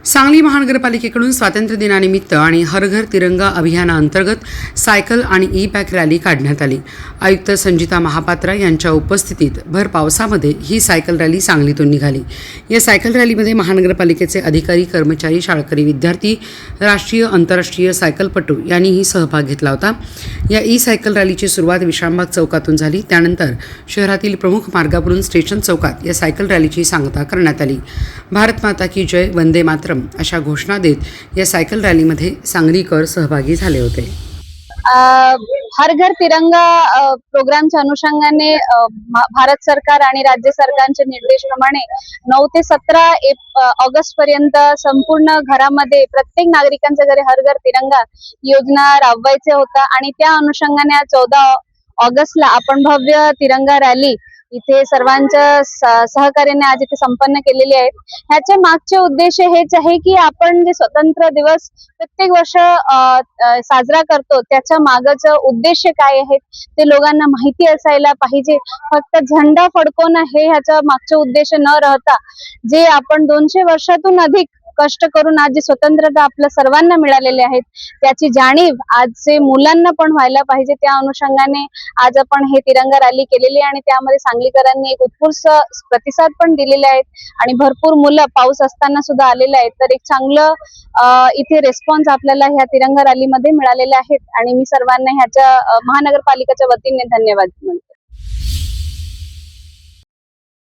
सांगली महानगरपालिकेकडून स्वातंत्र्य दिनानिमित्त आणि हर घर तिरंगा अभियानाअंतर्गत सायकल आणि ई बॅग रॅली काढण्यात आली। आयुक्त संजिता महापात्रा यांच्या उपस्थितीत भर पावसामध्ये ही सायकल रॅली सांगलीतून निघाली। या सायकल रॅलीमध्ये महानगरपालिकेचे अधिकारी, कर्मचारी, शाळकरी, विद्यार्थी, राष्ट्रीय आंतरराष्ट्रीय सायकलपटू यांनीही सहभाग घेतला होता। या ई सायकल रॅलीची सुरुवात विश्रामबाग चौकातून झाली। त्यानंतर शहरातील प्रमुख मार्गावरून स्टेशन चौकात या सायकल रॅलीची सांगता करण्यात आली। भारत माता की जय, वंदे मातरम अशा घोषणा देत या सायकल रॅलीमध्ये सांगलीकर सहभागी झाले होते। हर घर तिरंगा प्रोग्रामच्या अनुषंगाने भारत सरकार आणि राज्य सरकारच्या निर्देशाप्रमाणे 9 ते 17 ऑगस्ट पर्यंत संपूर्ण घरामध्ये प्रत्येक नागरिकांच्या घरी हर घर तिरंगा योजना राबवायचे होता आणि त्या अनुषंगाने 14 ऑगस्टला आपण भव्य तिरंगा रॅली इथे सर्वांच्या सहकार्याने आज इथे संपन्न केलेली आहे। ह्याचे मागचे उद्देश हेच आहे की आपण जे स्वतंत्र दिवस प्रत्येक वर्ष साजरा करतो त्याच्या मागचं उद्देश काय आहे ते लोकांना माहिती असायला पाहिजे। फक्त झेंडा फडकवणं हे ह्याचा मागचे उद्देश न राहता जे आपण 200 वर्षातून अधिक कष्ट करून आज जी स्वतंत्रता आपल्या सर्वांना मिळालेली आहे त्याची जाणीव आजचे मुलांना पण व्हायला पाहिजे। त्या अनुषंगाने आज आपण हे तिरंगा रॅली केलेली आणि त्यामध्ये सांगलीकरांनी एक उत्स्फूर्त प्रतिसाद पण दिलेले आहेत आणि भरपूर मुलं पाऊस असताना सुद्धा आलेले आहेत। तर एक चांगलं इथे रिस्पॉन्स आपल्याला ह्या तिरंगा रॅलीमध्ये मिळालेले आहेत आणि मी सर्वांना ह्याच्या महानगरपालिकेच्या वतीने धन्यवाद म्हणते।